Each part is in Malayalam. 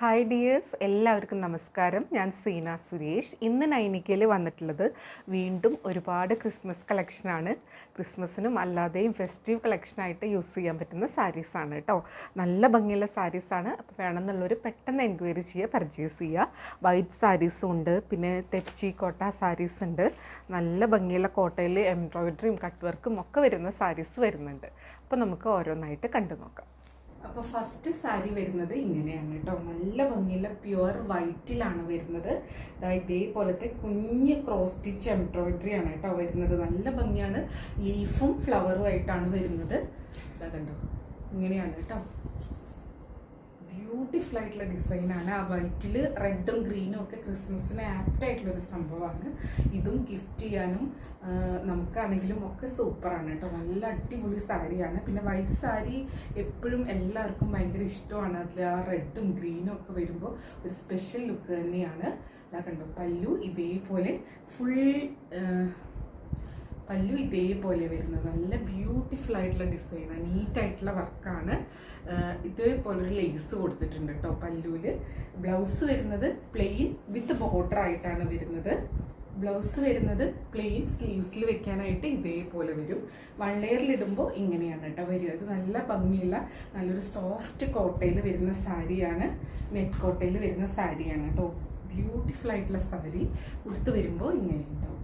ഹായ് ഡിയേഴ്സ്, എല്ലാവർക്കും നമസ്കാരം. ഞാൻ സീന സുരേഷ്. ഇന്ന് നൈനിക്കയിൽ വന്നിട്ടുള്ളത് വീണ്ടും ഒരുപാട് ക്രിസ്മസ് കളക്ഷനാണ്. ക്രിസ്മസിനും അല്ലാതെയും ഫെസ്റ്റീവ് കളക്ഷനായിട്ട് യൂസ് ചെയ്യാൻ പറ്റുന്ന സാരീസാണ് കേട്ടോ. നല്ല ഭംഗിയുള്ള സാരീസാണ്. അപ്പോൾ വേണമെന്നുള്ളവർ പെട്ടെന്ന് എൻക്വയറി ചെയ്യുക, പർച്ചേസ് ചെയ്യുക. വൈറ്റ് സാരീസും ഉണ്ട്, പിന്നെ തെച്ചി കോട്ട സാരീസ് ഉണ്ട്. നല്ല ഭംഗിയുള്ള കോട്ടയിൽ എംബ്രോയിഡറിയും കട്ട് വർക്കും ഒക്കെ വരുന്ന സാരീസ് വരുന്നുണ്ട്. അപ്പോൾ നമുക്ക് ഓരോന്നായിട്ട് കണ്ടു നോക്കാം. അപ്പോൾ ഫസ്റ്റ് സാരി വരുന്നത് ഇങ്ങനെയാണ് കേട്ടോ. നല്ല ഭംഗിയുള്ള പ്യുവർ വൈറ്റിലാണ് വരുന്നത്. ഇതേപോലത്തെ കുഞ്ഞ് ക്രോസ് സ്റ്റിച്ച് എംബ്രോയിഡറി ആണ് കേട്ടോ വരുന്നത്. നല്ല ഭംഗിയാണ്. ലീഫും ഫ്ലവറും ആയിട്ടാണ് വരുന്നത്. ഇതാ കണ്ടോ, ഇങ്ങനെയാണ് കേട്ടോ. ബ്യൂട്ടിഫുൾ ആയിട്ടുള്ള ഡിസൈനാണ്. ആ വൈറ്റിൽ റെഡും ഗ്രീനും ഒക്കെ ക്രിസ്മസിന് ആപ്റ്റ് ആയിട്ടുള്ളൊരു സംഭവമാണ്. ഇതും ഗിഫ്റ്റ് ചെയ്യാനും നമുക്കാണെങ്കിലും ഒക്കെ സൂപ്പറാണ് കേട്ടോ. നല്ല അടിപൊളി സാരിയാണ്. പിന്നെ വൈറ്റ് സാരി എപ്പോഴും എല്ലാവർക്കും ഭയങ്കര ഇഷ്ടമാണ്. അതിൽ ആ റെഡും ഗ്രീനും ഒക്കെ വരുമ്പോൾ ഒരു സ്പെഷ്യൽ ലുക്ക് തന്നെയാണ്. അതാ കണ്ടോ, പല്ലു ഇതേപോലെ പല്ലു ഇതേപോലെ വരുന്നത്. നല്ല ബ്യൂട്ടിഫുൾ ആയിട്ടുള്ള ഡിസൈനാണ്, നീറ്റായിട്ടുള്ള വർക്കാണ്. ഇതേപോലൊരു ലേസ് കൊടുത്തിട്ടുണ്ട് കേട്ടോ പല്ലുവിൽ. ബ്ലൗസ് വരുന്നത് പ്ലെയിൻ വിത്ത് ബോർഡർ ആയിട്ടാണ് വരുന്നത്. ബ്ലൗസ് വരുന്നത് പ്ലെയിൻ, സ്ലീവ്സിൽ വെക്കാനായിട്ട് ഇതേപോലെ വരും. വൺ ലെയറിലിടുമ്പോൾ ഇങ്ങനെയാണ് കേട്ടോ വരിക. ഇത് നല്ല ഭംഗിയുള്ള നല്ലൊരു സോഫ്റ്റ് കോട്ടയിൽ വരുന്ന സാരിയാണ്. നെറ്റ് കോട്ടയിൽ വരുന്ന സാരിയാണ് കേട്ടോ. ബ്യൂട്ടിഫുൾ ആയിട്ടുള്ള സാരി. ഉടുത്ത് വരുമ്പോൾ ഇങ്ങനെ ഉണ്ടാവും.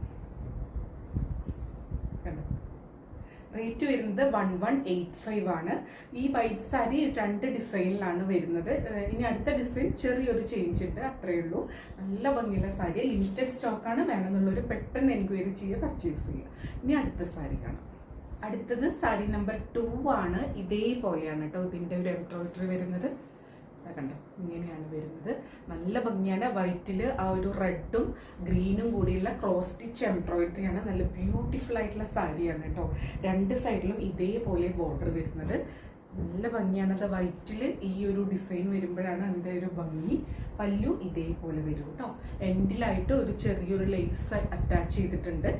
റേറ്റ് വരുന്നത് 1185 ആണ്. ഈ വൈറ്റ് സാരി 2 ഡിസൈനിലാണ് വരുന്നത്. ഇനി അടുത്ത ഡിസൈൻ ചെറിയൊരു ചേഞ്ച് ഉണ്ട്, അത്രയേ ഉള്ളൂ. നല്ല ഭംഗിയുള്ള സാരി, ലിമിറ്റഡ് സ്റ്റോക്കാണ്. വേണമെന്നുള്ളവർ പെട്ടെന്ന് എൻക്വയറി ചെയ്യുക, പർച്ചേസ് ചെയ്യുക. ഇനി അടുത്ത സാരി കാണാം. അടുത്തത് സാരി നമ്പർ 2 ആണ്. ഇതേപോലെയാണ് കേട്ടോ ഇതിൻ്റെ ഒരു എംബ്രോയിഡറി വരുന്നത്. കണ്ടോ, ഇങ്ങനെയാണ് വരുന്നത്. നല്ല ഭംഗിയാണ്. വൈറ്റിൽ ആ ഒരു റെഡും ഗ്രീനും കൂടിയുള്ള ക്രോസ് സ്റ്റിച്ച് എംബ്രോയിഡറി ആണ്. നല്ല ബ്യൂട്ടിഫുൾ ആയിട്ടുള്ള സാരിയാണ് കേട്ടോ. 2 സൈഡിലും ഇതേപോലെ ബോർഡർ വരുന്നത്. നല്ല ഭംഗിയാണ്. അത് വൈറ്റിൽ ഈ ഒരു ഡിസൈൻ വരുമ്പോഴാണ് അതിൻ്റെ ഒരു ഭംഗി. പല്ലു ഇതേപോലെ വരും കേട്ടോ. എൻഡിലായിട്ട് ഒരു ചെറിയൊരു ലേസ് അറ്റാച്ച് ചെയ്തിട്ടുണ്ട്.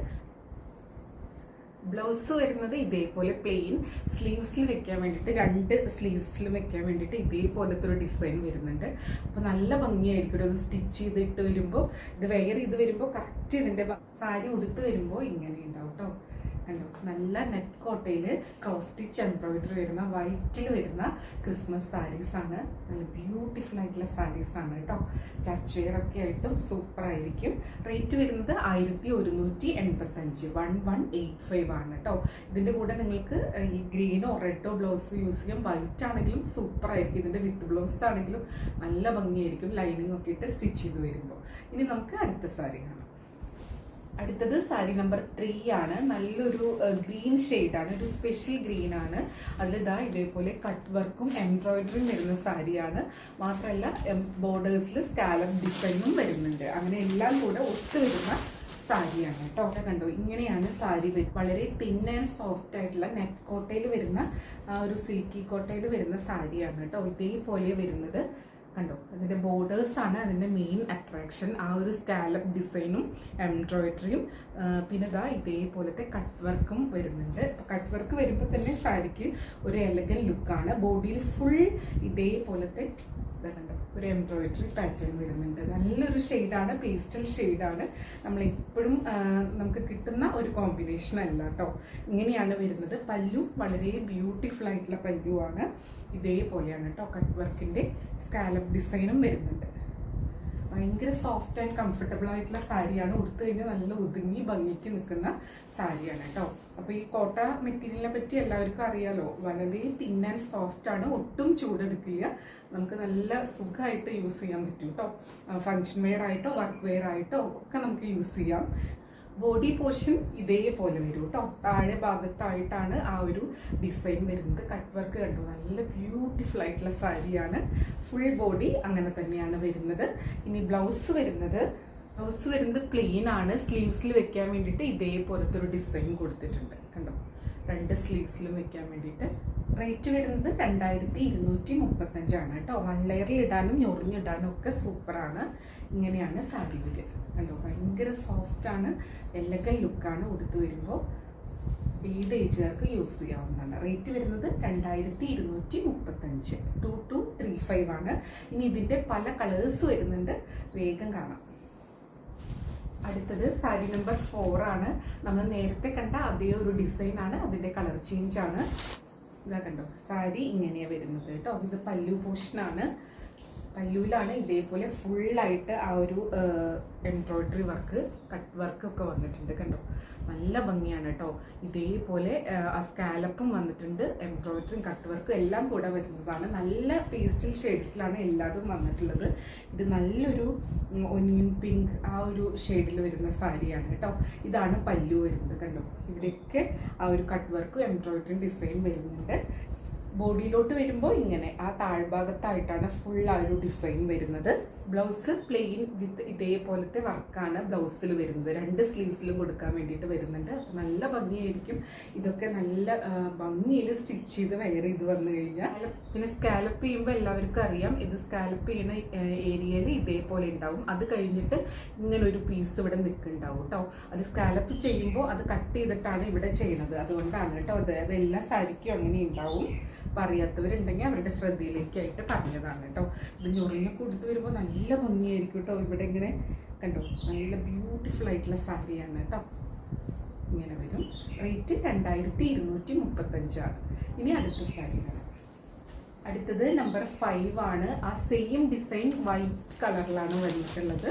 ബ്ലൗസ് വരുന്നത് ഇതേപോലെ പ്ലെയിൻ, സ്ലീവ്സിൽ വെക്കാൻ വേണ്ടിയിട്ട് 2 സ്ലീവ്സിലും വെക്കാൻ വേണ്ടിയിട്ട് ഇതേപോലത്തെ ഒരു ഡിസൈൻ വരുന്നുണ്ട്. അപ്പോൾ നല്ല ഭംഗിയായിരിക്കും അത് സ്റ്റിച്ച് ചെയ്തിട്ട് വരുമ്പോൾ. ഇത് വെയർ ചെയ്ത് വരുമ്പോൾ കറക്റ്റ് ഇതിൻ്റെ സാരി ഉടുത്ത് വരുമ്പോൾ ഇങ്ങനെ ഉണ്ടാവും കേട്ടോ. കണ്ടോ, നല്ല നെറ്റ് കോട്ടയിൽ ക്രോസ് സ്റ്റിച്ച് എംബ്രോയിഡറി വരുന്ന വൈറ്റിൽ വരുന്ന ക്രിസ്മസ് സാരീസാണ്. നല്ല ബ്യൂട്ടിഫുൾ ആയിട്ടുള്ള സാരീസാണ് കേട്ടോ. ചർച്ച് വെയർ ഒക്കെ ആയിട്ടും സൂപ്പർ ആയിരിക്കും. റേറ്റ് വരുന്നത് 1185, 1185 ആണ് കേട്ടോ. ഇതിൻ്റെ കൂടെ നിങ്ങൾക്ക് ഈ ഗ്രീനോ റെഡോ ബ്ലൗസ് യൂസ് ചെയ്യാം. വൈറ്റ് ആണെങ്കിലും സൂപ്പർ ആയിരിക്കും. ഇതിൻ്റെ വിത്ത് ബ്ലൗസ് ആണെങ്കിലും നല്ല ഭംഗിയായിരിക്കും, ലൈനിങ് ഒക്കെ ഇട്ട് സ്റ്റിച്ച് ചെയ്ത് വരുമ്പോൾ. ഇനി നമുക്ക് അടുത്ത സാരി കാണാം. അടുത്തത് സാരി നമ്പർ 3 ആണ്. നല്ലൊരു ഗ്രീൻ ഷെയ്ഡാണ്, ഒരു സ്പെഷ്യൽ ഗ്രീൻ ആണ്. അതിലിതാ ഇതേപോലെ കട്ട് വർക്കും എംബ്രോയിഡറിയും വരുന്ന സാരിയാണ്. മാത്രമല്ല ബോർഡേഴ്സിൽ സ്കാലപ്പ് ഡിസൈനും വരുന്നുണ്ട്. അങ്ങനെ എല്ലാം കൂടെ ഒത്തു വരുന്ന സാരിയാണ് കേട്ടോ. കണ്ടോ, ഇങ്ങനെയാണ് സാരി. വളരെ തിൻ ആൻഡ് സോഫ്റ്റ് ആയിട്ടുള്ള നെറ്റ് കോട്ടയിൽ വരുന്ന ഒരു സിൽക്കി കോട്ടയിൽ വരുന്ന സാരിയാണ് കേട്ടോ. ഇതേപോലെ വരുന്നത്. കണ്ടോ, അതിൻ്റെ ബോർഡേഴ്സാണ് അതിൻ്റെ മെയിൻ അട്രാക്ഷൻ. ആ ഒരു സ്കാലപ്പ് ഡിസൈനും എംബ്രോയിഡറിയും പിന്നെ ഇതാ ഇതേപോലത്തെ കട്ട് വർക്കും വരുന്നുണ്ട്. കട്ട് വർക്ക് വരുമ്പോൾ തന്നെ സാരിക്ക് ഒരു എലഗൻ ലുക്കാണ്. ബോഡിയിൽ ഫുൾ ഇതേപോലത്തെ കണ്ടോ ഒരു എംബ്രോയിഡറി പാറ്റേൺ വരുന്നുണ്ട്. നല്ലൊരു ഷെയ്ഡാണ്, പേസ്റ്റൽ ഷെയ്ഡാണ്. നമ്മളെപ്പോഴും നമുക്ക് കിട്ടുന്ന ഒരു കോമ്പിനേഷൻ അല്ല കേട്ടോ. ഇങ്ങനെയാണ് വരുന്നത്. പല്ലു വളരെ ബ്യൂട്ടിഫുൾ ആയിട്ടുള്ള പല്ലുവാണ്. ഇതേപോലെയാണ് കേട്ടോ. കട്ട് വർക്കിൻ്റെ സ്കാലപ്പ് ഡിസൈനും വരുന്നുണ്ട്. ഭയങ്കര സോഫ്റ്റ് ആൻഡ് കംഫർട്ടബിൾ ആയിട്ടുള്ള സാരിയാണ്. ഉടുത്തു കഴിഞ്ഞാൽ നല്ല ഒതുങ്ങി ഭംഗിക്ക് നിൽക്കുന്ന സാരിയാണ് കേട്ടോ. അപ്പോൾ ഈ കോട്ട മെറ്റീരിയലിനെ പറ്റി എല്ലാവർക്കും അറിയാലോ. വളരെ തിൻ ആൻഡ് സോഫ്റ്റ് ആണ്, ഒട്ടും ചൂടെടുക്കില്ല. നമുക്ക് നല്ല സുഖമായിട്ട് യൂസ് ചെയ്യാൻ പറ്റും കേട്ടോ. ഫങ്ഷൻ വെയർ ആയിട്ടോ വർക്ക് വെയർ ആയിട്ടോ ഒക്കെ നമുക്ക് യൂസ് ചെയ്യാം. ബോഡി പോർഷൻ ഇതേപോലെ വരും കേട്ടോ. താഴെ ഭാഗത്തായിട്ടാണ് ആ ഒരു ഡിസൈൻ വരുന്നത്. കട്ട് വർക്ക് കണ്ടു, നല്ല ബ്യൂട്ടിഫുൾ ആയിട്ടുള്ള സാരിയാണ്. ഫുൾ ബോഡി അങ്ങനെ തന്നെയാണ് വരുന്നത്. ഇനി ബ്ലൗസ് വരുന്നത് പ്ലെയിൻ ആണ്. സ്ലീവ്സിൽ വെക്കാൻ വേണ്ടിയിട്ട് ഇതേപോലത്തെ ഒരു ഡിസൈൻ കൊടുത്തിട്ടുണ്ട്. കണ്ടോ, 2 സ്ലീവ്സിലും വെക്കാൻ വേണ്ടിയിട്ട്. റേറ്റ് വരുന്നത് 2235 ആണ് കേട്ടോ. 1 ലെയറിൽ ഇടാനും ഞൊറിഞ്ഞിടാനും ഒക്കെ സൂപ്പറാണ്. ഇങ്ങനെയാണ് സാരി വരിക. കണ്ടോ, ഭയങ്കര സോഫ്റ്റ് ആണ്, എലഗൻ ലുക്കാണ് ഉടുത്ത് വരുമ്പോൾ. ഏത് ഏജുകാർക്ക് യൂസ് ചെയ്യാവുന്നതാണ്. റേറ്റ് വരുന്നത് 2235, 2235 ആണ്. ഇനി ഇതിൻ്റെ പല കളേഴ്സ് വരുന്നുണ്ട്, വേഗം കാണാം. അടുത്തത് സാരി നമ്പർ 4 ആണ്. നമ്മൾ നേരത്തെ കണ്ട അതേ ഒരു ഡിസൈൻ ആണ്, അതിൻ്റെ കളർ ചേഞ്ച് ആണ്. ഇതാ കണ്ടോ, സാരി ഇങ്ങനെയാണ് വരുന്നത് കേട്ടോ. ഇത് പല്ലു പോർഷനാണ്. പല്ലുവിലാണ് ഇതേപോലെ ഫുള്ളായിട്ട് ആ ഒരു എംബ്രോയിഡറി വർക്ക്, കട്ട് വർക്ക് ഒക്കെ വന്നിട്ടുണ്ട്. കണ്ടോ, നല്ല ഭംഗിയാണ് കേട്ടോ. ഇതേപോലെ ആ സ്കാലപ്പും വന്നിട്ടുണ്ട്, എംബ്രോയിഡറിയും കട്ട് വർക്കും എല്ലാം കൂടെ വരുന്നതാണ്. നല്ല പേസ്റ്റൽ ഷെയ്ഡ്സിലാണ് എല്ലാതും വന്നിട്ടുള്ളത്. ഇത് നല്ലൊരു ഒനിയൻ പിങ്ക് ആ ഒരു ഷെയ്ഡിൽ വരുന്ന സാരിയാണ് കേട്ടോ. ഇതാണ് പല്ലു വരുന്നത്. കണ്ടോ, ഇവിടെയൊക്കെ ആ ഒരു കട്ട് വർക്കും എംബ്രോയിഡറിയും ഡിസൈൻ വരുന്നുണ്ട്. ബോഡിയിലോട്ട് വരുമ്പോൾ ഇങ്ങനെ ആ താഴ്ഭാഗത്തായിട്ടാണ് ഫുൾ ആ ഒരു ഡിസൈൻ വരുന്നത്. ബ്ലൗസ് പ്ലെയിൻ വിത്ത് ഇതേപോലത്തെ വർക്കാണ് ബ്ലൗസിൽ വരുന്നത്. 2 സ്ലീവ്സിലും കൊടുക്കാൻ വേണ്ടിയിട്ട് വരുന്നുണ്ട്. അപ്പം നല്ല ഭംഗിയായിരിക്കും. ഇതൊക്കെ നല്ല ഭംഗിയിൽ സ്റ്റിച്ച് ചെയ്ത് വെയർ ചെയ്ത് വന്നു കഴിഞ്ഞാൽ. പിന്നെ സ്കാലപ്പ് ചെയ്യുമ്പോൾ എല്ലാവർക്കും അറിയാം, ഇത് സ്കാലപ്പ് ചെയ്യുന്ന ഏരിയയിൽ ഇതേപോലെ ഉണ്ടാവും. അത് കഴിഞ്ഞിട്ട് ഇങ്ങനെ ഒരു പീസ് ഇവിടെ നിൽക്കുന്നുണ്ടാവും കേട്ടോ. അത് സ്കാലപ്പ് ചെയ്യുമ്പോൾ അത് കട്ട് ചെയ്തിട്ടാണ് ഇവിടെ ചെയ്യുന്നത്. അതുകൊണ്ടാണ് കേട്ടോ. അത് എല്ലാ സാരിക്കും അങ്ങനെ ഉണ്ടാവും. അപ്പം അറിയാത്തവരുണ്ടെങ്കിൽ അവരുടെ ശ്രദ്ധയിലേക്കായിട്ട് പറഞ്ഞതാണ് കേട്ടോ. ഇത് ഞൊറിഞ്ഞൊക്കെ കൊടുത്ത് വരുമ്പോൾ നല്ല ഭംഗിയായിരിക്കും കേട്ടോ. ഇവിടെ ഇങ്ങനെ കണ്ടോ, നല്ല ബ്യൂട്ടിഫുൾ ആയിട്ടുള്ള സാരിയാണ് കേട്ടോ. ഇങ്ങനെ വരും. റേറ്റ് 2235 ആണ്. ഇനി അടുത്ത സാരി കാണാം. അടുത്തത് നമ്പർ 5 ആണ്. ആ സെയിം ഡിസൈൻ വൈറ്റ് കളറിലാണ് വന്നിട്ടുള്ളത്.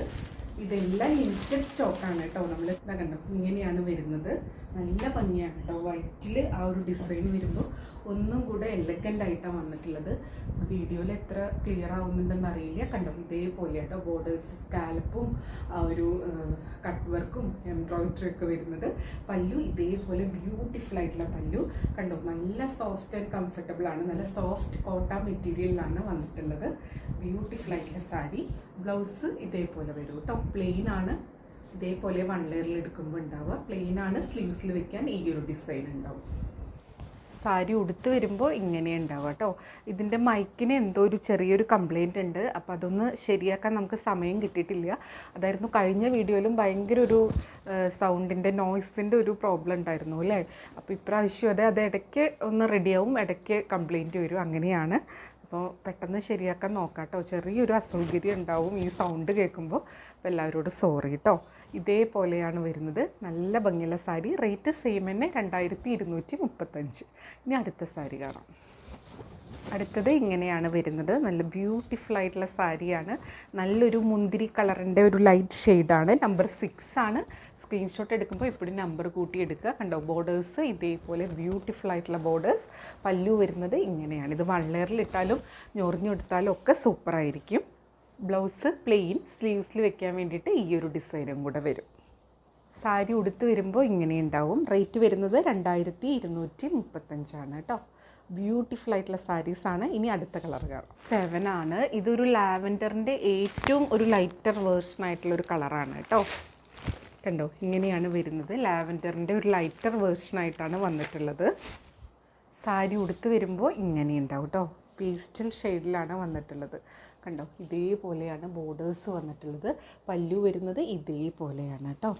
ഇതെല്ലാം ലിമിറ്റഡ് സ്റ്റോക്കാണ് കേട്ടോ. നമ്മൾ എന്താ കണ്ടോ, ഇങ്ങനെയാണ് വരുന്നത്. നല്ല ഭംഗിയാണ് കേട്ടോ. വൈറ്റിൽ ആ ഒരു ഡിസൈൻ വരുമ്പോൾ ഒന്നും കൂടെ എലഗൻ്റ് ആയിട്ടാണ് വന്നിട്ടുള്ളത്. വീഡിയോയിൽ എത്ര ക്ലിയർ ആവുന്നുണ്ടെന്ന് അറിയില്ല. കണ്ടോ, ഇതേപോലെ കേട്ടോ. ബോർഡേഴ്സ്, സ്കാലപ്പും ആ ഒരു കട്ട് വർക്കും എംബ്രോയിഡറി ഒക്കെ വരുന്നത്. പല്ലു ഇതേപോലെ ബ്യൂട്ടിഫുൾ ആയിട്ടുള്ള പല്ലു. കണ്ടോ, നല്ല സോഫ്റ്റ് ആൻഡ് കംഫർട്ടബിൾ ആണ്. നല്ല സോഫ്റ്റ് കോട്ടൺ മെറ്റീരിയലിലാണ് വന്നിട്ടുള്ളത്. ബ്യൂട്ടിഫുൾ ആയിട്ടുള്ള സാരി. ബ്ലൗസ് ഇതേപോലെ വരും കേട്ടോ. പ്ലെയിൻ ആണ്. ഇതേപോലെ 1 ലെയറിൽ എടുക്കുമ്പോൾ ഉണ്ടാവുക. പ്ലെയിൻ ആണ്. സ്ലീവ്സിൽ വെക്കാൻ ഈ ഒരു ഡിസൈൻ ഉണ്ടാവും. സാരി ഉടുത്ത് വരുമ്പോൾ ഇങ്ങനെ ഉണ്ടാവുക കേട്ടോ. ഇതിൻ്റെ മൈക്കിന് എന്തോ ഒരു ചെറിയൊരു കംപ്ലയിൻ്റ് ഉണ്ട്. അപ്പോൾ അതൊന്ന് ശരിയാക്കാൻ നമുക്ക് സമയം കിട്ടിയിട്ടില്ല. അതായിരുന്നു കഴിഞ്ഞ വീഡിയോയിലും ഭയങ്കര ഒരു സൗണ്ടിൻ്റെ നോയ്സിൻ്റെ ഒരു പ്രോബ്ലം ഉണ്ടായിരുന്നു അല്ലേ. അപ്പോൾ ഇപ്രാവശ്യം അത് ഇടയ്ക്ക് ഒന്ന് റെഡിയാവും, ഇടയ്ക്ക് കംപ്ലയിൻറ്റ് വരും. അങ്ങനെയാണ്. അപ്പോൾ പെട്ടെന്ന് ശരിയാക്കാൻ നോക്കാം കേട്ടോ. ചെറിയൊരു അസൗകര്യം ഉണ്ടാവും ഈ സൗണ്ട് കേൾക്കുമ്പോൾ. അപ്പോൾ എല്ലാവരോടും സോറി കേട്ടോ. ഇതേപോലെയാണ് വരുന്നത്. നല്ല ഭംഗിയുള്ള സാരി. റേറ്റ് സെയിം തന്നെ, 2235. ഇനി അടുത്ത സാരി കാണാം. അടുത്തത് ഇങ്ങനെയാണ് വരുന്നത്. നല്ല ബ്യൂട്ടിഫുൾ ആയിട്ടുള്ള സാരിയാണ്. നല്ലൊരു മുന്തിരി കളറിൻ്റെ ഒരു ലൈറ്റ് ഷെയ്ഡാണ്. നമ്പർ 6 ആണ്. സ്ക്രീൻഷോട്ട് എടുക്കുമ്പോൾ എപ്പോഴും നമ്പർ കൂട്ടി എടുക്കുക. കണ്ടോ, ബോർഡേഴ്സ് ഇതേപോലെ ബ്യൂട്ടിഫുൾ ആയിട്ടുള്ള ബോർഡേഴ്സ്. പല്ലു വരുന്നത് ഇങ്ങനെയാണ്. ഇത് 1 ലെയറിൽ ഇട്ടാലും ഞൊറിഞ്ഞെടുത്താലും ഒക്കെ സൂപ്പറായിരിക്കും. ബ്ലൗസ് പ്ലെയിൻ, സ്ലീവ്സിൽ വെക്കാൻ വേണ്ടിയിട്ട് ഈ ഒരു ഡിസൈനും കൂടെ വരും. സാരി ഉടുത്ത് വരുമ്പോൾ ഇങ്ങനെ ഉണ്ടാവും. റേറ്റ് വരുന്നത് 2235 ആണ് കേട്ടോ. ബ്യൂട്ടിഫുൾ ആയിട്ടുള്ള സാരീസാണ്. ഇനി അടുത്ത കളർ കാണാം. 7 ആണ്. ഇതൊരു ലാവൻഡറിൻ്റെ ഏറ്റവും ഒരു ലൈറ്റർ വേർഷൻ ആയിട്ടുള്ളൊരു കളറാണ് കേട്ടോ. കണ്ടോ, ഇങ്ങനെയാണ് വരുന്നത്. ലാവൻഡറിൻ്റെ ഒരു ലൈറ്റർ വേർഷനായിട്ടാണ് വന്നിട്ടുള്ളത്. സാരി ഉടുത്ത് വരുമ്പോൾ ഇങ്ങനെ ഉണ്ടാവും കേട്ടോ. പേസ്റ്റൽ ഷെയ്ഡിലാണ് വന്നിട്ടുള്ളത്. കണ്ടോ, ഇതേപോലെയാണ് ബോർഡേഴ്സ് വന്നിട്ടുള്ളത്. പല്ലു വരുന്നത് ഇതേപോലെയാണ് കേട്ടോ.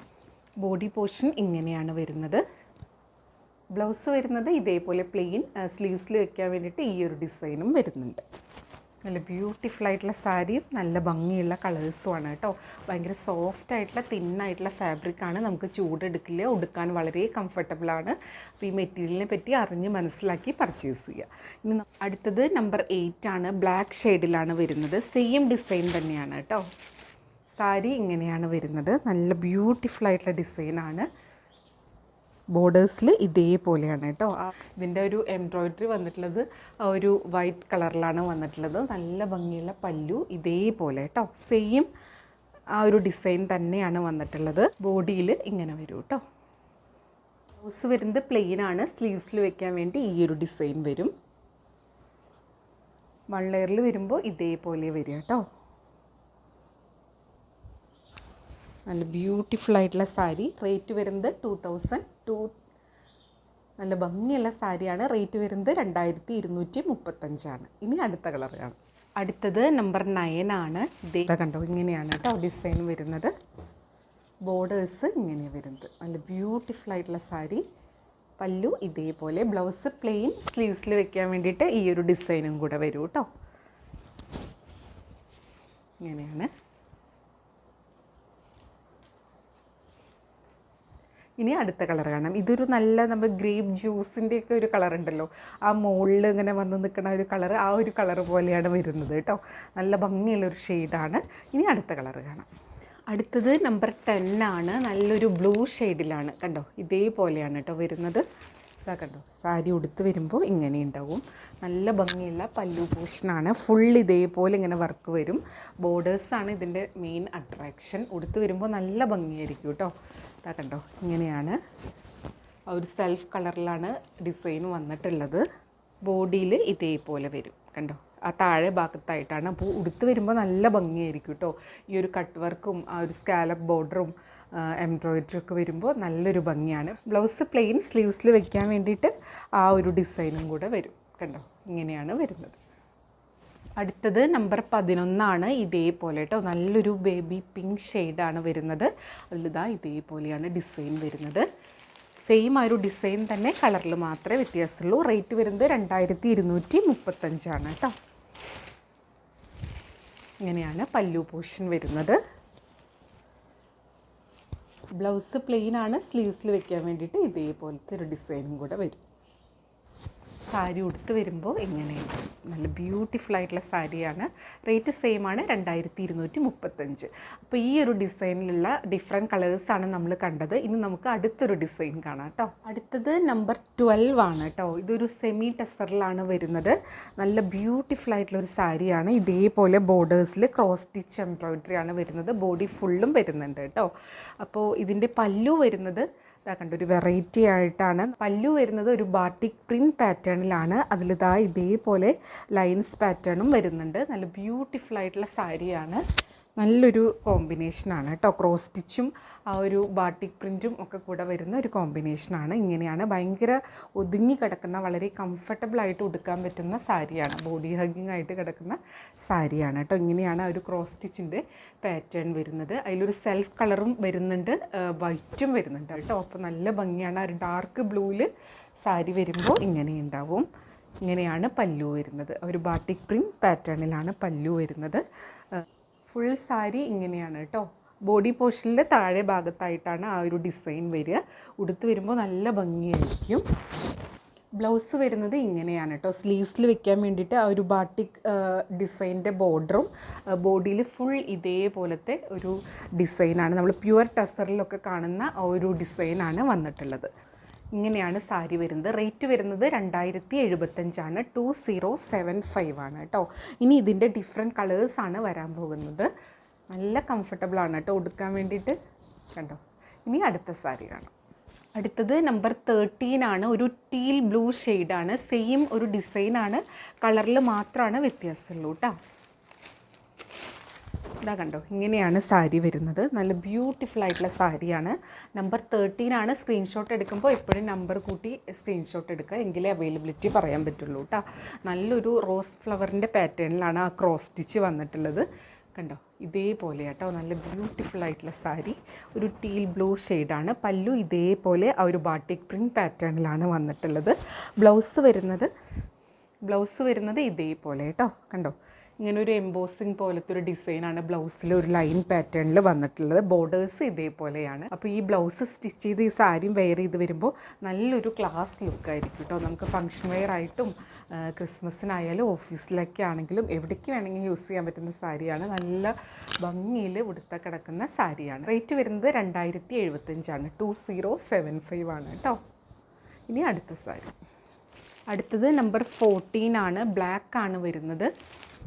ബോഡി പോർഷൻ ഇങ്ങനെയാണ് വരുന്നത്. ബ്ലൗസ് വരുന്നത് ഇതേപോലെ പ്ലെയിൻ, സ്ലീവ്സിൽ വെക്കാൻ വേണ്ടിയിട്ട് ഈ ഒരു ഡിസൈനും വരുന്നുണ്ട്. നല്ല ബ്യൂട്ടിഫുൾ ആയിട്ടുള്ള സാരിയും നല്ല ഭംഗിയുള്ള കളേഴ്സുമാണ് കേട്ടോ. ഭയങ്കര സോഫ്റ്റ് ആയിട്ടുള്ള തിന്നായിട്ടുള്ള ഫാബ്രിക്കാണ്. നമുക്ക് ചൂടെടുക്കില്ല, ഉടുക്കാൻ വളരെ കംഫർട്ടബിളാണ്. അപ്പോൾ ഈ മെറ്റീരിയലിനെ പറ്റി അറിഞ്ഞ് മനസ്സിലാക്കി പർച്ചേസ് ചെയ്യുക. ഇനി അടുത്തത് നമ്പർ 8 ആണ്. ബ്ലാക്ക് ഷെയ്ഡിലാണ് വരുന്നത്. സെയിം ഡിസൈൻ തന്നെയാണ് കേട്ടോ. സാരി ഇങ്ങനെയാണ് വരുന്നത്. നല്ല ബ്യൂട്ടിഫുൾ ആയിട്ടുള്ള ഡിസൈനാണ്. ബോർഡേഴ്സിൽ ഇതേപോലെയാണ് കേട്ടോ. ഇതിൻ്റെ ഒരു എംബ്രോയിഡറി വന്നിട്ടുള്ളത് ഒരു വൈറ്റ് കളറിലാണ് വന്നിട്ടുള്ളത്. നല്ല ഭംഗിയുള്ള പല്ലു ഇതേപോലെ കേട്ടോ. സെയിം ആ ഒരു ഡിസൈൻ തന്നെയാണ് വന്നിട്ടുള്ളത്. ബോഡിയിൽ ഇങ്ങനെ വരും കേട്ടോ. ബ്ലൗസ് വരുന്നത് പ്ലെയിൻ ആണ്. സ്ലീവ്സിൽ വെക്കാൻ വേണ്ടി ഈ ഒരു ഡിസൈൻ വരും. 1 ലെയറിൽ വരുമ്പോൾ ഇതേപോലെ വരിക കേട്ടോ. നല്ല ബ്യൂട്ടിഫുൾ ആയിട്ടുള്ള സാരി. റേറ്റ് വരുന്നത് 2002. നല്ല ഭംഗിയുള്ള സാരിയാണ്. റേറ്റ് വരുന്നത് 2235 ആണ്. ഇനി അടുത്ത കളർ കാണാം. അടുത്തത് നമ്പർ 9 ആണ്. ഇതേ കണ്ടോ, ഇങ്ങനെയാണ് കേട്ടോ ഡിസൈൻ വരുന്നത്. ബോർഡേഴ്സ് ഇങ്ങനെയാണ് വരുന്നത്. നല്ല ബ്യൂട്ടിഫുൾ ആയിട്ടുള്ള സാരി. പല്ലു ഇതേപോലെ, ബ്ലൗസ് പ്ലെയിൻ, സ്ലീവ്സിൽ വെക്കാൻ വേണ്ടിയിട്ട് ഈ ഒരു ഡിസൈനും കൂടെ വരും കേട്ടോ. ഇങ്ങനെയാണ്. ഇനി അടുത്ത കളർ കാണാം. ഇതൊരു നല്ല നമ്മൾ ഗ്രേപ്പ് ജ്യൂസിൻ്റെയൊക്കെ ഒരു കളർ ഉണ്ടല്ലോ, ആ മുകളിൽ ഇങ്ങനെ വന്ന് നിൽക്കുന്ന ഒരു കളർ, ആ ഒരു കളർ പോലെയാണ് വരുന്നത് കേട്ടോ. നല്ല ഭംഗിയുള്ളൊരു ഷെയ്ഡാണ്. ഇനി അടുത്ത കളർ കാണാം. അടുത്തത് നമ്പർ 10 ആണ്. നല്ലൊരു ബ്ലൂ ഷെയ്ഡിലാണ്. കണ്ടോ, ഇതേപോലെയാണ് കേട്ടോ വരുന്നത്. ഇതാ കണ്ടോ, സാരി ഉടുത്ത് വരുമ്പോൾ ഇങ്ങനെ ഉണ്ടാവും. നല്ല ഭംഗിയുള്ള പല്ലു പോർഷനാണ്. ഫുൾ ഇതേപോലെ ഇങ്ങനെ വർക്ക് വരും. ബോർഡേഴ്സാണ് ഇതിൻ്റെ മെയിൻ അട്രാക്ഷൻ. ഉടുത്ത് വരുമ്പോൾ നല്ല ഭംഗിയായിരിക്കും കേട്ടോ. ഇതാ കണ്ടോ, ഇങ്ങനെയാണ്. ആ ഒരു സെൽഫ് കളറിലാണ് ഡിസൈൻ വന്നിട്ടുള്ളത്. ബോഡിയിൽ ഇതേപോലെ വരും. കണ്ടോ, ആ താഴെ ഭാഗത്തായിട്ടാണ്. അപ്പോൾ ഉടുത്ത് വരുമ്പോൾ നല്ല ഭംഗിയായിരിക്കും കേട്ടോ. ഈ ഒരു കട്ട് വർക്കും ആ ഒരു സ്കാലപ്പ് ബോർഡറും എംബ്രോയിഡറി ഒക്കെ വരുമ്പോൾ നല്ലൊരു ഭംഗിയാണ്. ബ്ലൗസ് പ്ലെയിൻ, സ്ലീവ്സിൽ വെക്കാൻ വേണ്ടിയിട്ട് ആ ഒരു ഡിസൈനും കൂടെ വരും. കണ്ടോ, ഇങ്ങനെയാണ് വരുന്നത്. അടുത്തത് നമ്പർ 11 ആണ്. ഇതേപോലെ കേട്ടോ, നല്ലൊരു ബേബി പിങ്ക് ഷെയ്ഡാണ് വരുന്നത്. അതിലിതാ ഇതേപോലെയാണ് ഡിസൈൻ വരുന്നത്. സെയിം ആ ഒരു ഡിസൈൻ തന്നെ, കളറിൽ മാത്രമേ വ്യത്യാസമുള്ളൂ. റേറ്റ് വരുന്നത് 2235 ആണ് കേട്ടോ. ഇങ്ങനെയാണ് പല്ലു പോർഷൻ വരുന്നത്. ബ്ലൗസ് പ്ലെയിൻ ആണ്, സ്ലീവ്സിൽ വെക്കാൻ വേണ്ടിയിട്ട് ഇതേപോലത്തെ ഒരു ഡിസൈനും കൂടെ വരും. സാരി ഉടുത്ത് വരുമ്പോൾ ഇങ്ങനെയാണ്. നല്ല ബ്യൂട്ടിഫുൾ ആയിട്ടുള്ള സാരിയാണ്. റേറ്റ് സെയിം ആണ്, 2235. അപ്പോൾ ഈ ഒരു ഡിസൈനിലുള്ള ഡിഫറെൻറ്റ് കളേഴ്സാണ് നമ്മൾ കണ്ടത്. ഇനി നമുക്ക് അടുത്തൊരു ഡിസൈൻ കാണാം കേട്ടോ. അടുത്തത് നമ്പർ 12 ആണ് കേട്ടോ. ഇതൊരു സെമി ടെസറിലാണ് വരുന്നത്. നല്ല ബ്യൂട്ടിഫുൾ ആയിട്ടുള്ളൊരു സാരിയാണ്. ഇതേപോലെ ബോർഡേഴ്സിൽ ക്രോസ് സ്റ്റിച്ച് എംബ്രോയിഡറി ആണ് വരുന്നത്. ബോഡി ഫുള്ളും വരുന്നുണ്ട് കേട്ടോ. അപ്പോൾ ഇതിൻ്റെ പല്ലു വരുന്നത് കണ്ടൊരു വെറൈറ്റി ആയിട്ടാണ്. പല്ലു വരുന്നത് ഒരു ബാട്ടിക് പ്രിൻറ്റ് പാറ്റേണിലാണ്. അതിലിതാ ഇതേപോലെ ലൈൻസ് പാറ്റേണും വരുന്നുണ്ട്. നല്ല ബ്യൂട്ടിഫുൾ ആയിട്ടുള്ള സാരിയാണ്. നല്ലൊരു കോമ്പിനേഷനാണ് കേട്ടോ. ക്രോസ് സ്റ്റിച്ചും ആ ഒരു ബാട്ടിക് പ്രിൻറ്റും ഒക്കെ കൂടെ വരുന്ന ഒരു കോമ്പിനേഷനാണ്. ഇങ്ങനെയാണ്. ഭയങ്കര ഒതുങ്ങി കിടക്കുന്ന, വളരെ കംഫർട്ടബിളായിട്ട് ഉടുക്കാൻ പറ്റുന്ന സാരിയാണ്. ബോഡി ഹഗ്ഗിങ് ആയിട്ട് കിടക്കുന്ന സാരിയാണ് കേട്ടോ. ഇങ്ങനെയാണ് ആ ഒരു ക്രോസ് സ്റ്റിച്ചിൻ്റെ പാറ്റേൺ വരുന്നത്. അതിലൊരു സെൽഫ് കളറും വരുന്നുണ്ട്, വൈറ്റും വരുന്നുണ്ട് കേട്ടോ. അപ്പോൾ നല്ല ഭംഗിയാണ്. ആ ഒരു ഡാർക്ക് ബ്ലൂവിൽ സാരി വരുമ്പോൾ ഇങ്ങനെ ഉണ്ടാവും. ഇങ്ങനെയാണ് പല്ലു വരുന്നത്. ഒരു ബാട്ടിക് പ്രിൻറ്റ് പാറ്റേണിലാണ് പല്ലു വരുന്നത്. ഫുൾ സാരി ഇങ്ങനെയാണ് കേട്ടോ. ബോഡി പോർഷനിൽ താഴെ ഭാഗത്തായിട്ടാണ് ആ ഒരു ഡിസൈൻ വരിക. ഉടുത്ത് വരുമ്പോൾ നല്ല ഭംഗിയായിരിക്കും. ബ്ലൗസ് വരുന്നത് ഇങ്ങനെയാണ് കേട്ടോ. സ്ലീവ്സിൽ വെക്കാൻ വേണ്ടിയിട്ട് ആ ഒരു ബാട്ടിക് ഡിസൈൻ്റെ ബോർഡറും ബോഡിയിൽ ഫുൾ ഇതേപോലത്തെ ഒരു ഡിസൈനാണ്. നമ്മൾ പ്യുവർ ടെസറിലൊക്കെ കാണുന്ന ആ ഒരു ഡിസൈനാണ് വന്നിട്ടുള്ളത്. ഇങ്ങനെയാണ് സാരി വരുന്നത്. റേറ്റ് വരുന്നത് 2075 ആണ്. 2075 ആണ് കേട്ടോ. ഇനി ഇതിൻ്റെ ഡിഫറെൻറ്റ് കളേഴ്സാണ് വരാൻ പോകുന്നത്. നല്ല കംഫർട്ടബിളാണ് കേട്ടോ ഉടുക്കാൻ വേണ്ടിയിട്ട്. കണ്ടോ, ഇനി അടുത്ത സാരി കാണാം. അടുത്തത് നമ്പർ 13 ആണ്. ഒരു ടീൽ ബ്ലൂ ഷെയ്ഡാണ്. സെയിം ഒരു ഡിസൈനാണ്, കളറിൽ മാത്രമാണ് വ്യത്യാസമുള്ളൂ കേട്ടോ. ഇതാ കണ്ടോ, ഇങ്ങനെയാണ് സാരി വരുന്നത്. നല്ല ബ്യൂട്ടിഫുൾ ആയിട്ടുള്ള സാരിയാണ്. നമ്പർ 13 ആണ്. സ്ക്രീൻഷോട്ട് എടുക്കുമ്പോൾ എപ്പോഴും നമ്പർ കൂട്ടി സ്ക്രീൻഷോട്ട് എടുക്കുക, എങ്കിലേ അവൈലബിലിറ്റി പറയാൻ പറ്റുള്ളൂ കേട്ടോ. നല്ലൊരു റോസ് ഫ്ലവറിൻ്റെ പാറ്റേണിലാണ് ആ ക്രോസ് സ്റ്റിച്ച് വന്നിട്ടുള്ളത്. കണ്ടോ, ഇതേപോലെ കേട്ടോ. നല്ല ബ്യൂട്ടിഫുൾ ആയിട്ടുള്ള സാരി. ഒരു ടീൽ ബ്ലൂ ഷെയ്ഡാണ്. പല്ലു ഇതേപോലെ ആ ഒരു ബാട്ടിക് പ്രിൻറ്റ് പാറ്റേണിലാണ് വന്നിട്ടുള്ളത്. ബ്ലൗസ് വരുന്നത് ഇതേപോലെ കേട്ടോ. കണ്ടോ, ഇങ്ങനെ ഒരു എംബോസിങ് പോലത്തെ ഒരു ഡിസൈനാണ് ബ്ലൗസിൽ ഒരു ലൈൻ പാറ്റേണിൽ വന്നിട്ടുള്ളത്. ബോർഡേഴ്സ് ഇതേപോലെയാണ്. അപ്പോൾ ഈ ബ്ലൗസ് സ്റ്റിച്ച് ചെയ്ത് ഈ സാരിയും വെയർ ചെയ്ത് വരുമ്പോൾ നല്ലൊരു ക്ലാസ് ലുക്കായിരിക്കും കേട്ടോ. നമുക്ക് ഫങ്ഷൻ വെയർ ആയിട്ടും ക്രിസ്മസിനായാലും ഓഫീസിലൊക്കെ ആണെങ്കിലും എവിടേക്ക് വേണമെങ്കിൽ യൂസ് ചെയ്യാൻ പറ്റുന്ന സാരിയാണ്. നല്ല ഭംഗിയിൽ ഉടുത്ത കിടക്കുന്ന സാരിയാണ്. റേറ്റ് വരുന്നത് 2075 ആണ്. 2075 ആണ് കേട്ടോ. ഇനി അടുത്ത സാരി. അടുത്തത് നമ്പർ 14 ആണ്. ബ്ലാക്ക് ആണ് വരുന്നത്.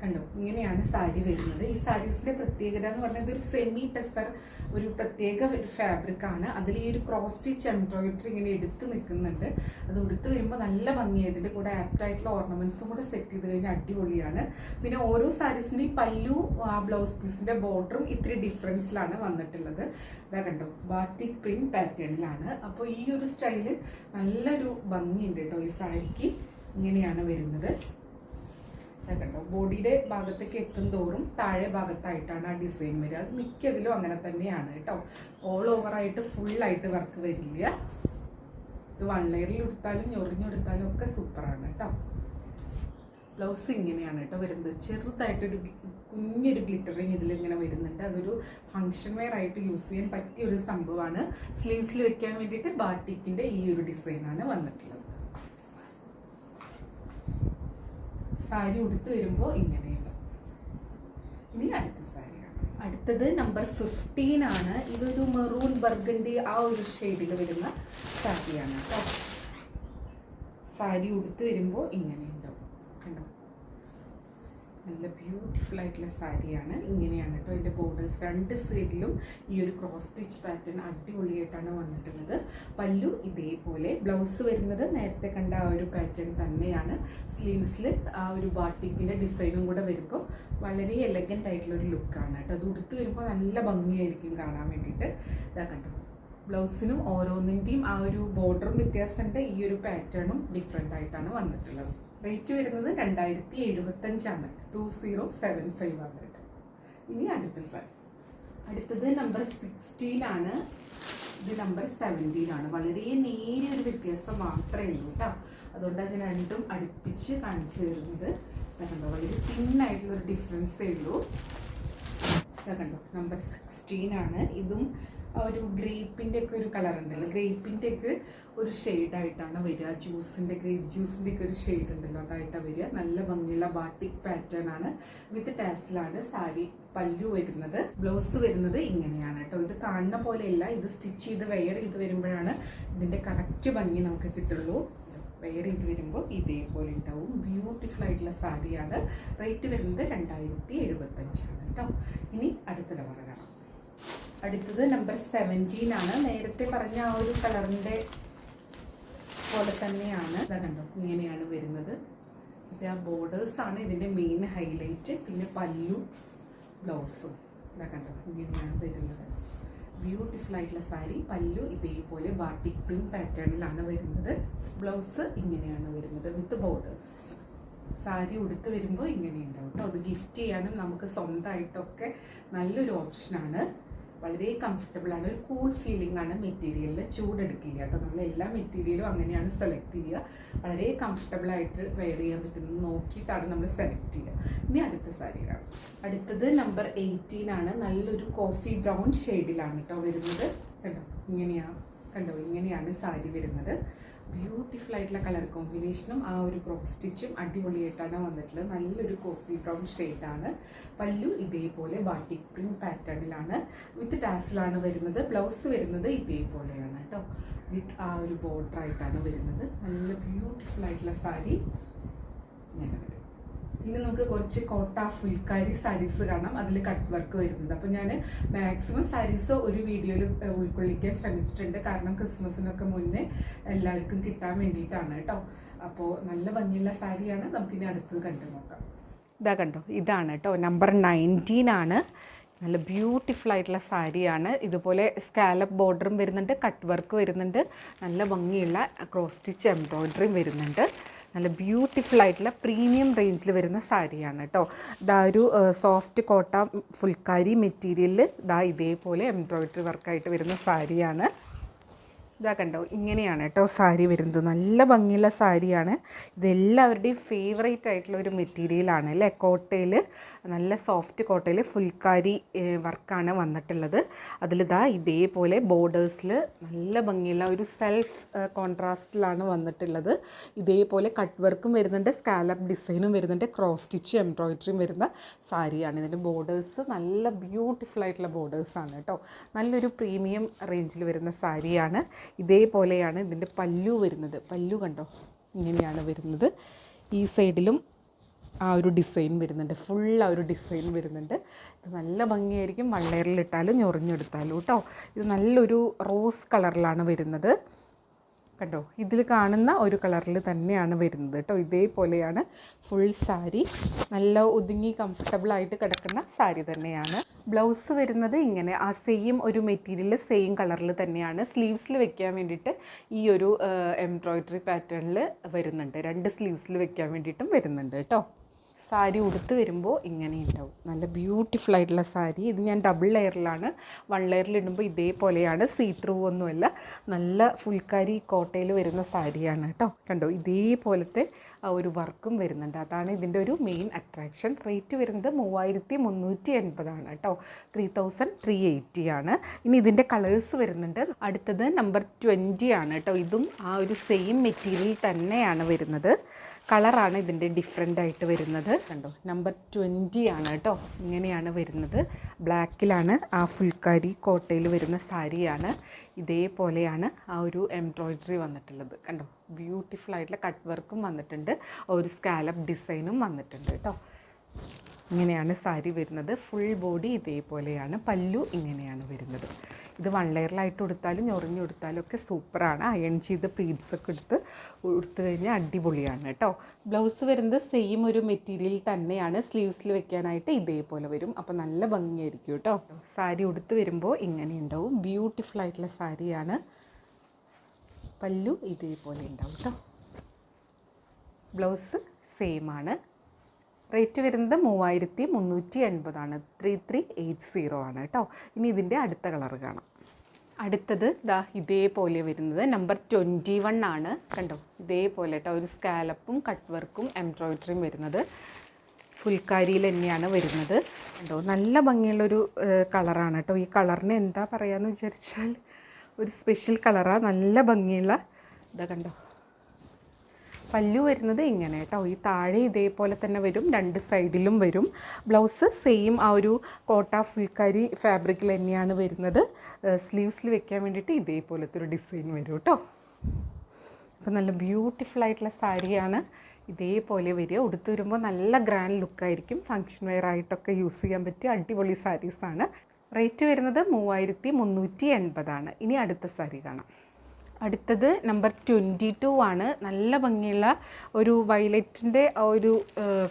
കണ്ടോ, ഇങ്ങനെയാണ് സാരി വരുന്നത്. ഈ സാരീസിന്റെ പ്രത്യേകത എന്ന് പറഞ്ഞാൽ ഇതൊരു സെമി ടെസർ, ഒരു പ്രത്യേക ഫാബ്രിക് ആണ്. അതിൽ ഈ ഒരു ക്രോസ് സ്റ്റിച്ച് എംബ്രോയിഡറി ഇങ്ങനെ എടുത്ത് നിൽക്കുന്നുണ്ട്. അത് ഉടുത്ത് വരുമ്പോൾ നല്ല ഭംഗിയായി. ഇതിൻ്റെ കൂടെ ആപ്റ്റായിട്ടുള്ള ഓർണമെന്റ്സും കൂടെ സെറ്റ് ചെയ്ത് കഴിഞ്ഞാൽ അടിപൊളിയാണ്. പിന്നെ ഓരോ സാരീസിൻ്റെ ഈ പല്ലു, ആ ബ്ലൗസ് പീസിന്റെ ബോർഡറും ഇത്തിരി ഡിഫറൻസിലാണ് വന്നിട്ടുള്ളത്. ഇതാ കണ്ടോ, ബാറ്റിക് പ്രിന്റ് പാറ്റേണിലാണ്. അപ്പോൾ ഈ ഒരു സ്റ്റൈല് നല്ലൊരു ഭംഗിയുണ്ട് കേട്ടോ ഈ സാരിക്ക്. ഇങ്ങനെയാണ് വരുന്നത്. കണ്ടോ, ബോഡിയുടെ ഭാഗത്തേക്ക് എത്തും തോറും താഴെ ഭാഗത്തായിട്ടാണ് ആ ഡിസൈൻ വരിക. അത് മിക്കതിലും അങ്ങനെ തന്നെയാണ് കേട്ടോ. ഓൾ ഓവറായിട്ട് ഫുള്ളായിട്ട് വർക്ക് വരില്ല. ഇത് 1 ലെയറിൽ എടുത്താലും ഞൊറിഞ്ഞെടുത്താലും ഒക്കെ സൂപ്പറാണ് കേട്ടോ. ബ്ലൗസ് ഇങ്ങനെയാണ് കേട്ടോ വരുന്നത്. ചെറുതായിട്ടൊരു കുഞ്ഞൊരു ഗ്ലിറ്ററിങ് ഇതിലിങ്ങനെ വരുന്നുണ്ട്. അതൊരു ഫങ്ഷൻ വെയർ ആയിട്ട് യൂസ് ചെയ്യാൻ പറ്റിയ ഒരു സംഭവമാണ്. സ്ലീവ്സിൽ വെക്കാൻ വേണ്ടിയിട്ട് ബാട്ടിക്കിൻ്റെ ഈ ഒരു ഡിസൈനാണ് വന്നിട്ടുള്ളത്. സാരി ഉടുത്ത് വരുമ്പോൾ ഇങ്ങനെയുണ്ട്. ഇനി അടുത്ത സാരിയാണ്. അടുത്തത് നമ്പർ 15 ആണ്. ഇതൊരു മെറൂൺ ബർഗണ്ടി ആ ഒരു ഷെയ്ഡിൽ വരുന്ന സാരിയാണ് കേട്ടോ. സാരി ഉടുത്ത് വരുമ്പോൾ ഇങ്ങനെയുണ്ടാവും കണ്ടോ. നല്ല ബ്യൂട്ടിഫുൾ ആയിട്ടുള്ള സാരിയാണ്. ഇങ്ങനെയാണ് കേട്ടോ ഇതിൻ്റെ ബോർഡേഴ്സ്. 2 സൈഡിലും ഈ ഒരു ക്രോസ് സ്റ്റിച്ച് പാറ്റേൺ അടിപൊളിയായിട്ടാണ് വന്നിട്ടുള്ളത്. പല്ലു ഇതേപോലെ. ബ്ലൗസ് വരുന്നത് നേരത്തെ കണ്ട ആ ഒരു പാറ്റേൺ തന്നെയാണ്. സ്ലീവ്സിൽ ആ ഒരു ബാട്ടിക്കിൻ്റെ ഡിസൈനും കൂടെ വരുമ്പോൾ വളരെ എലഗൻ്റ് ആയിട്ടുള്ളൊരു ലുക്കാണ് കേട്ടോ. അത് ഉടുത്ത് വരുമ്പോൾ നല്ല ഭംഗിയായിരിക്കും കാണാൻ വേണ്ടിയിട്ട്. ഇതാ കണ്ടോ, ബ്ലൗസിനും ഓരോന്നിൻ്റെയും ആ ഒരു ബോർഡറും വ്യത്യാസമുണ്ട്. ഈ ഒരു പാറ്റേണും ഡിഫറെൻ്റ് ആയിട്ടാണ് വന്നിട്ടുള്ളത്. റേറ്റ് വരുന്നത് 2075 ആണ്. 2075 ആണ് കേട്ടോ. ഇനി അടുത്ത സാരി. അടുത്തത് നമ്പർ 16 ആണ്. ഇത് നമ്പർ 17 ആണ്. വളരെ നേരിയൊരു വ്യത്യാസം മാത്രമേ ഉള്ളൂ കേട്ടോ. അതുകൊണ്ടാണ് ഞാൻ രണ്ടും അടുപ്പിച്ച് കാണിച്ചു തരുന്നത്. കണ്ടോ, വളരെ തിന്നായിട്ടുള്ളൊരു ഡിഫറൻസേ ഉള്ളൂ. കണ്ടോ, നമ്പർ 16 ആണ്. ഇതും ഒരു ഗ്രേപ്പിൻ്റെ ഒക്കെ ഒരു കളർ ഉണ്ടല്ലോ, ഗ്രേപ്പിൻ്റെ ഒക്കെ ഒരു ഷെയ്ഡായിട്ടാണ് വരിക. ഗ്രേപ്പ് ജ്യൂസിൻ്റെ ഒക്കെ ഒരു ഷെയ്ഡ് ഉണ്ടല്ലോ, അതായിട്ടാണ് വരിക. നല്ല ഭംഗിയുള്ള ബാട്ടിക് പാറ്റേൺ ആണ്. വിത്ത് ടാസിലാണ് സാരി പല്ലു വരുന്നത്. ബ്ലൗസ് വരുന്നത് ഇങ്ങനെയാണ് കേട്ടോ. ഇത് കാണുന്ന പോലെയല്ല, ഇത് സ്റ്റിച്ച് ചെയ്ത് വെയർ ചെയ്ത് വരുമ്പോഴാണ് ഇതിൻ്റെ കറക്റ്റ് ഭംഗി നമുക്ക് കിട്ടുള്ളൂ. വെയർ ചെയ്ത് വരുമ്പോൾ ഇതേപോലെ ഉണ്ടാവും. ബ്യൂട്ടിഫുൾ ആയിട്ടുള്ള സാരിയാണ്. റേറ്റ് വരുന്നത് 2075 ആണ് കേട്ടോ. ഇനി അടുത്ത കളർ കാണാം. അടുത്തത് നമ്പർ 17 ആണ്. നേരത്തെ പറഞ്ഞ ആ ഒരു കളറിൻ്റെ പോലെ തന്നെയാണ്. ഇതാ കണ്ടോ, ഇങ്ങനെയാണ് വരുന്നത്. ഇത് ആ ബോർഡേഴ്സാണ് ഇതിൻ്റെ മെയിൻ ഹൈലൈറ്റ്. പിന്നെ പല്ലു ബ്ലൗസും ഇതാ കണ്ടോ, ഇങ്ങനെയാണ് വരുന്നത്. ബ്യൂട്ടിഫുൾ ആയിട്ടുള്ള സാരി. പല്ലു ഇതേപോലെ ബാട്ടിക് പ്രിന്റ് പാറ്റേണിലാണ് വരുന്നത്. ബ്ലൗസ് ഇങ്ങനെയാണ് വരുന്നത് വിത്ത് ബോർഡേഴ്സ്. സാരി ഉടുത്ത് വരുമ്പോൾ ഇങ്ങനെയുണ്ടാവും കേട്ടോ. അത് ഗിഫ്റ്റ് ചെയ്യാനും നമുക്ക് സ്വന്തമായിട്ടൊക്കെ നല്ലൊരു ഓപ്ഷനാണ്. വളരെ കംഫർട്ടബിൾ ആണ്. ഒരു കൂൾ ഫീലിംഗ് ആണ് മെറ്റീരിയലിൽ. ചൂടെടുക്കില്ല കേട്ടോ. നമ്മൾ എല്ലാ മെറ്റീരിയലും അങ്ങനെയാണ് സെലക്ട് ചെയ്യുക. വളരെ കംഫർട്ടബിൾ ആയിട്ട് വെയർ ചെയ്യാൻ പറ്റുന്നത് നോക്കിയിട്ടാണ് നമ്മൾ സെലക്ട് ചെയ്യുക. ഇനി അടുത്ത സാരി കാണാം. അടുത്തത് നമ്പർ 18 ആണ്. നല്ലൊരു കോഫി ബ്രൗൺ ഷെയ്ഡിലാണ് കേട്ടോ വരുന്നത്. കണ്ടോ, ഇങ്ങനെയാണ് സാരി വരുന്നത്. ബ്യൂട്ടിഫുൾ ആയിട്ടുള്ള കളർ കോമ്പിനേഷനും ആ ഒരു ക്രോസ് സ്റ്റിച്ചും അടിപൊളിയായിട്ടാണ് വന്നിട്ടുള്ളത്. നല്ലൊരു കോഫി ബ്രൗൺ ഷെയ്ഡാണ്. പല്ലു ഇതേപോലെ ബാട്ടിക് പ്രിന്റ് പാറ്റേണിലാണ്. വിത്ത് ടാസിലാണ് വരുന്നത്. ബ്ലൗസ് വരുന്നത് ഇതേപോലെയാണ് കേട്ടോ. വിത്ത് ആ ഒരു ബോർഡർ ആയിട്ടാണ് വരുന്നത്. നല്ല ബ്യൂട്ടിഫുൾ ആയിട്ടുള്ള സാരി ഇങ്ങനെ വരും. ഇനി നമുക്ക് കുറച്ച് കോട്ട ഫുൾക്കാരി സാരീസ് കാണാം. അതിൽ കട്ട് വർക്ക് വരുന്നത്. അപ്പോൾ ഞാൻ മാക്സിമം സാരീസ് ഒരു വീഡിയോയിൽ ഉൾക്കൊള്ളിക്കാൻ ശ്രമിച്ചിട്ടുണ്ട്. കാരണം ക്രിസ്മസിനൊക്കെ മുന്നേ എല്ലാവർക്കും കിട്ടാൻ വേണ്ടിയിട്ടാണ് കേട്ടോ. അപ്പോൾ നല്ല ഭംഗിയുള്ള സാരിയാണ്. നമുക്കിനി അടുത്തത് കണ്ടു നോക്കാം. ഇതാ കണ്ടോ, ഇതാണ് കേട്ടോ. നമ്പർ 19 ആണ്. നല്ല ബ്യൂട്ടിഫുൾ ആയിട്ടുള്ള സാരിയാണ്. ഇതുപോലെ സ്കാലപ്പ് ബോർഡറും വരുന്നുണ്ട്, കട്ട് വർക്ക് വരുന്നുണ്ട്, നല്ല ഭംഗിയുള്ള ക്രോസ് സ്റ്റിച്ച് എംബ്രോയ്ഡറിയും വരുന്നുണ്ട്. നല്ല ബ്യൂട്ടിഫുൾ ആയിട്ടുള്ള പ്രീമിയം റേഞ്ചിൽ വരുന്ന സാരിയാണ് കേട്ടോ. ഇതാ ഒരു സോഫ്റ്റ് കോട്ട ഫുൾക്കാരി മെറ്റീരിയലിൽ ഇതാ ഇതേപോലെ എംബ്രോയ്ഡറി വർക്കായിട്ട് വരുന്ന സാരിയാണ്. ഇതാ കണ്ടോ, ഇങ്ങനെയാണ് കേട്ടോ സാരി വരുന്നത്. നല്ല ഭംഗിയുള്ള സാരിയാണ്. ഇതെല്ലാവരുടെയും ഫേവറേറ്റ് ആയിട്ടുള്ള ഒരു മെറ്റീരിയലാണ് അല്ലേ. കോട്ടയിൽ, നല്ല സോഫ്റ്റ് കോട്ടയിൽ ഫുൾക്കാരി വർക്കാണ് വന്നിട്ടുള്ളത്. അതിലിതാ ഇതേപോലെ ബോർഡേഴ്സിൽ നല്ല ഭംഗിയുള്ള ഒരു സെൽഫ് കോൺട്രാസ്റ്റിലാണ് വന്നിട്ടുള്ളത്. ഇതേപോലെ കട്ട് വർക്കും വരുന്നുണ്ട്, സ്കാലപ്പ് ഡിസൈനും വരുന്നുണ്ട്, ക്രോസ് സ്റ്റിച്ച് എംബ്രോയ്ഡറിയും വരുന്ന സാരിയാണ്. ഇതിൻ്റെ ബോർഡേഴ്സ് നല്ല ബ്യൂട്ടിഫുൾ ആയിട്ടുള്ള ബോർഡേഴ്സാണ് കേട്ടോ. നല്ലൊരു പ്രീമിയം റേഞ്ചിൽ വരുന്ന സാരിയാണ്. ഇതേപോലെയാണ് ഇതിൻ്റെ പല്ലു വരുന്നത്. പല്ലു കണ്ടോ, ഇങ്ങനെയാണ് വരുന്നത്. ഈ സൈഡിലും ആ ഒരു ഡിസൈൻ വരുന്നുണ്ട്. ഫുൾ ആ ഒരു ഡിസൈൻ വരുന്നുണ്ട്. ഇത് നല്ല ഭംഗിയായിരിക്കും വള്ളയറിലിട്ടാലും ഞൊറിഞ്ഞെടുത്താലും കേട്ടോ. ഇത് നല്ലൊരു റോസ് കളറിലാണ് വരുന്നത്. കണ്ടോ, ഇതിൽ കാണുന്ന ഒരു കളറിൽ തന്നെയാണ് വരുന്നത് കേട്ടോ. ഇതേപോലെയാണ് ഫുൾ സാരി. നല്ല ഒതുങ്ങി കംഫർട്ടബിളായിട്ട് കിടക്കുന്ന സാരി തന്നെയാണ്. ബ്ലൗസ് വരുന്നത് ഇങ്ങനെ ആ സെയിം ഒരു മെറ്റീരിയൽ സെയിം കളറിൽ തന്നെയാണ്. സ്ലീവ്സിൽ വെക്കാൻ വേണ്ടിയിട്ട് ഈ ഒരു എംബ്രോയ്ഡറി പാറ്റേണിൽ വരുന്നുണ്ട്. 2 സ്ലീവ്സിൽ വെക്കാൻ വേണ്ടിയിട്ടും വരുന്നുണ്ട് കേട്ടോ. സാരി ഉടുത്ത് വരുമ്പോൾ ഇങ്ങനെ ഉണ്ടാവും. നല്ല ബ്യൂട്ടിഫുൾ ആയിട്ടുള്ള സാരി. ഇത് ഞാൻ ഡബിൾ ലെയറിലാണ്. 1 ലെയറിലിടുമ്പോൾ ഇതേപോലെയാണ്. സീ ത്രൂ ഒന്നുമല്ല, നല്ല ഫുൾക്കാരി കോട്ടയിൽ വരുന്ന സാരിയാണ് കേട്ടോ. കണ്ടോ, ഇതേപോലത്തെ ആ ഒരു വർക്കും വരുന്നുണ്ട്. അതാണ് ഇതിൻ്റെ ഒരു മെയിൻ അട്രാക്ഷൻ. റേറ്റ് വരുന്നത് 3380 കേട്ടോ. 3380 ആണ്. ഇനി ഇതിൻ്റെ കളേഴ്സ് വരുന്നുണ്ട്. അടുത്തത് നമ്പർ 20 ആണ് കേട്ടോ. ഇതും ആ ഒരു സെയിം മെറ്റീരിയൽ തന്നെയാണ് വരുന്നത്. കളറാണ് ഇതിൻ്റെ ഡിഫറെൻ്റ് ആയിട്ട് വരുന്നത്. കണ്ടോ, നമ്പർ 20 ആണ് കേട്ടോ. ഇങ്ങനെയാണ് വരുന്നത്. ബ്ലാക്കിലാണ് ആ ഫുൾക്കാരി കോട്ടയിൽ വരുന്ന സാരിയാണ്. ഇതേപോലെയാണ് ആ ഒരു എംബ്രോയ്ഡറി വന്നിട്ടുള്ളത്. കണ്ടോ, ബ്യൂട്ടിഫുൾ ആയിട്ടുള്ള കട്ട് വർക്കും വന്നിട്ടുണ്ട്, ഒരു സ്കാലപ്പ് ഡിസൈനും വന്നിട്ടുണ്ട് കേട്ടോ. ഇങ്ങനെയാണ് സാരി വരുന്നത്. ഫുൾ ബോഡി ഇതേപോലെയാണ്. പല്ലു ഇങ്ങനെയാണ് വരുന്നത്. ഇത് 1 ലെയറിലായിട്ട് കൊടുത്താലും ഞൊറിഞ്ഞ് കൊടുത്താലും ഒക്കെ സൂപ്പറാണ്. അയൺ ചെയ്ത് പ്ലീറ്റ്സൊക്കെ കൊടുത്തു കഴിഞ്ഞാൽ അടിപൊളിയാണ് കേട്ടോ. ബ്ലൗസ് വരുന്നത് സെയിം ഒരു മെറ്റീരിയൽ തന്നെയാണ്. സ്ലീവ്സിൽ വെക്കാനായിട്ട് ഇതേപോലെ വരും. അപ്പോൾ നല്ല ഭംഗിയായിരിക്കും കേട്ടോ. സാരി ഉടുത്ത് വരുമ്പോൾ ഇങ്ങനെ ഉണ്ടാവും. ബ്യൂട്ടിഫുൾ ആയിട്ടുള്ള സാരിയാണ്. പല്ലു ഇതേപോലെ ഉണ്ടാവും കേട്ടോ. ബ്ലൗസ് സെയിം ആണ്. റേറ്റ് വരുന്നത് 3380 ആണ്. 3380 ആണ് കേട്ടോ. ഇനി ഇതിൻ്റെ അടുത്ത കളർ കാണാം. അടുത്തത് ദാ ഇതേപോലെ വരുന്നത് നമ്പർ 21 ആണ്. കണ്ടോ, ഇതേപോലെ കേട്ടോ. ഒരു സ്കാലപ്പും കട്ട് വർക്കും എംബ്രോയ്ഡറിയും വരുന്നത്. ഫുൾക്കാരിയിൽ തന്നെയാണ് വരുന്നത്. കണ്ടോ, നല്ല ഭംഗിയുള്ളൊരു കളറാണ് കേട്ടോ. ഈ കളറിന് എന്താ പറയുകയെന്ന് വിചാരിച്ചാൽ ഒരു സ്പെഷ്യൽ കളറാണ്. നല്ല ഭംഗിയുള്ള ഇതാ കണ്ടോ. പല്ലു വരുന്നത് ഇങ്ങനെ കേട്ടോ. ഈ താഴെ ഇതേപോലെ തന്നെ വരും, 2 സൈഡിലും വരും. ബ്ലൗസ് സെയിം ആ ഒരു കോട്ട ഫുൾക്കാരി ഫാബ്രിക്കിൽ തന്നെയാണ് വരുന്നത്. സ്ലീവ്സിൽ വെക്കാൻ വേണ്ടിയിട്ട് ഇതേപോലത്തെ ഒരു ഡിസൈൻ വരും കേട്ടോ. അപ്പോൾ നല്ല ബ്യൂട്ടിഫുൾ ആയിട്ടുള്ള സാരിയാണ്. ഇതേപോലെ വരിക. ഉടുത്ത് വരുമ്പോൾ നല്ല ഗ്രാൻഡ് ലുക്കായിരിക്കും. ഫങ്ഷൻ വെയർ ആയിട്ടൊക്കെ യൂസ് ചെയ്യാൻ പറ്റിയ അടിപൊളി സാരീസാണ്. റേറ്റ് വരുന്നത് 3380 ആണ്. ഇനി അടുത്ത സാരി കാണാം. അടുത്തത് നമ്പർ 22 ആണ്. നല്ല ഭംഗിയുള്ള ഒരു വയലറ്റിൻ്റെ ഒരു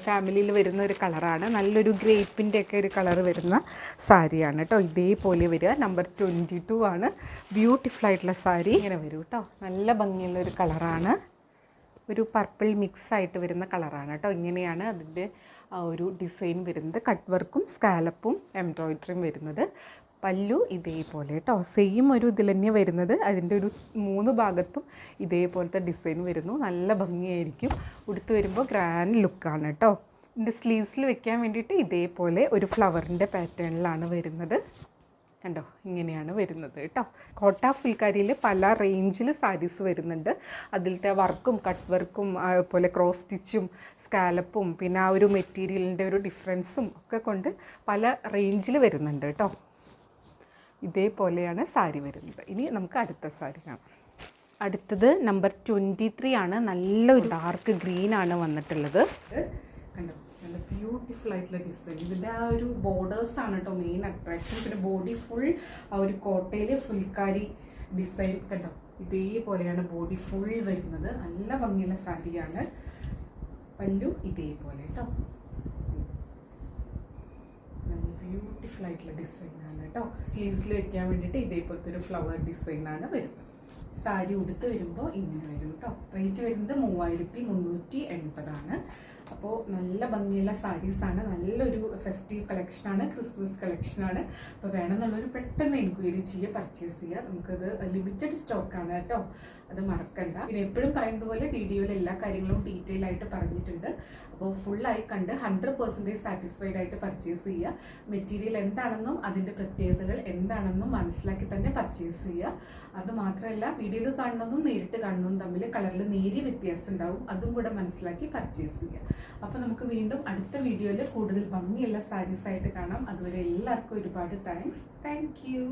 ഫാമിലിയിൽ വരുന്ന ഒരു കളറാണ്. നല്ലൊരു ഗ്രേപ്പിൻ്റെ ഒക്കെ ഒരു കളർ വരുന്ന സാരിയാണ് കേട്ടോ. ഇതേപോലെ വരിക. നമ്പർ 22 ആണ്. ബ്യൂട്ടിഫുൾ ആയിട്ടുള്ള സാരി ഇങ്ങനെ വരും കേട്ടോ. നല്ല ഭംഗിയുള്ള ഒരു കളറാണ്. ഒരു പർപ്പിൾ മിക്സ് ആയിട്ട് വരുന്ന കളറാണ് കേട്ടോ. ഇങ്ങനെയാണ് അതിൻ്റെ ആ ഒരു ഡിസൈൻ വരുന്നത്. കട്ട് വർക്കും സ്കാലപ്പും എംബ്രോയ്ഡറിയും വരുന്നത്. പല്ലു ഇതേപോലെ കേട്ടോ. സെയിം ഒരു ഇതിൽ തന്നെ വരുന്നത്. അതിൻ്റെ ഒരു 3 ഭാഗത്തും ഇതേപോലത്തെ ഡിസൈൻ വരുന്നു. നല്ല ഭംഗിയായിരിക്കും. ഉടുത്ത് വരുമ്പോൾ ഗ്രാൻഡ് ലുക്കാണ് കേട്ടോ. ഇതിൻ്റെ സ്ലീവ്സിൽ വെക്കാൻ വേണ്ടിയിട്ട് ഇതേപോലെ ഒരു ഫ്ലവറിൻ്റെ പാറ്റേണിലാണ് വരുന്നത്. കണ്ടോ, ഇങ്ങനെയാണ് വരുന്നത് കേട്ടോ. കോട്ട ഫുൾക്കാരിയിൽ പല റേഞ്ചിൽ സാരീസ് വരുന്നുണ്ട്. അതിലത്തെ വർക്കും കട്ട് വർക്കും അതുപോലെ ക്രോസ് സ്റ്റിച്ചും സ്കാലപ്പും പിന്നെ ആ ഒരു മെറ്റീരിയലിൻ്റെ ഒരു ഡിഫറൻസും ഒക്കെ കൊണ്ട് പല റേഞ്ചിൽ വരുന്നുണ്ട് കേട്ടോ. ഇതേപോലെയാണ് സാരി വരുന്നത്. ഇനി നമുക്ക് അടുത്ത സാരി കാണാം. അടുത്തത് നമ്പർ 23 ആണ്. നല്ലൊരു ഡാർക്ക് ഗ്രീൻ ആണ് വന്നിട്ടുള്ളത്. കണ്ടോ, നല്ല ബ്യൂട്ടിഫുൾ ആയിട്ടുള്ള ഡിസൈൻ. ഇതിൻ്റെ ആ ഒരു ബോർഡേഴ്സ് ആണ് കേട്ടോ മെയിൻ അട്രാക്ഷൻ. പിന്നെ ബോഡി ഫുൾ ആ ഒരു കോട്ടയിൽ ഫുൾക്കാരി ഡിസൈൻ. കണ്ടോ, ഇതേപോലെയാണ് ബോഡി ഫുൾ വരുന്നത്. നല്ല ഭംഗിയുള്ള സാരിയാണ്. പല്ലു ഇതേപോലെ കേട്ടോ. ബ്യൂട്ടിഫുൾ ആയിട്ടുള്ള ഡിസൈനാണ് കേട്ടോ. സ്ലീവ്സിൽ വെക്കാൻ വേണ്ടിയിട്ട് ഇതേപോലത്തെ ഒരു ഫ്ലവർ ഡിസൈനാണ് വരുന്നത്. സാരി ഉടുത്ത് വരുമ്പോൾ ഇങ്ങനെ വരും കേട്ടോ. റേറ്റ് വരുന്നത് 3380 ആണ്. അപ്പോൾ നല്ല ഭംഗിയുള്ള സാരീസാണ്. നല്ലൊരു ഫെസ്റ്റീവ് കളക്ഷനാണ്, ക്രിസ്മസ് കളക്ഷനാണ്. അപ്പോൾ വേണമെന്നുള്ളൊരു പെട്ടെന്ന് എൻക്വയറി ചെയ്യുക, പർച്ചേസ് ചെയ്യുക. നമുക്കത് ലിമിറ്റഡ് സ്റ്റോക്കാണ് കേട്ടോ, അത് മറക്കണ്ട. പിന്നെ എപ്പോഴും പറയുന്നത് പോലെ വീഡിയോയിൽ എല്ലാ കാര്യങ്ങളും ഡീറ്റെയിൽ ആയിട്ട് പറഞ്ഞിട്ടുണ്ട്. അപ്പോൾ ഫുള്ളായി കണ്ട് 100% സാറ്റിസ്ഫൈഡ് ആയിട്ട് പർച്ചേസ് ചെയ്യുക. മെറ്റീരിയൽ എന്താണെന്നും അതിൻ്റെ പ്രത്യേകതകൾ എന്താണെന്നും മനസ്സിലാക്കി തന്നെ പർച്ചേസ് ചെയ്യുക. അത് മാത്രമല്ല, വീഡിയോയിൽ കാണുന്നതും നേരിട്ട് കാണുന്നതും തമ്മിൽ കളറിൽ നേരിയ വ്യത്യാസം ഉണ്ടാവും. അതും കൂടെ മനസ്സിലാക്കി പർച്ചേസ് ചെയ്യുക. അപ്പോൾ നമുക്ക് വീണ്ടും അടുത്ത വീഡിയോയിൽ കൂടുതൽ ഭംഗിയുള്ള സാരീസ് ആയിട്ട് കാണാം. അതുവരെ എല്ലാവർക്കും ഒരുപാട് താങ്ക്സ്. Thank you.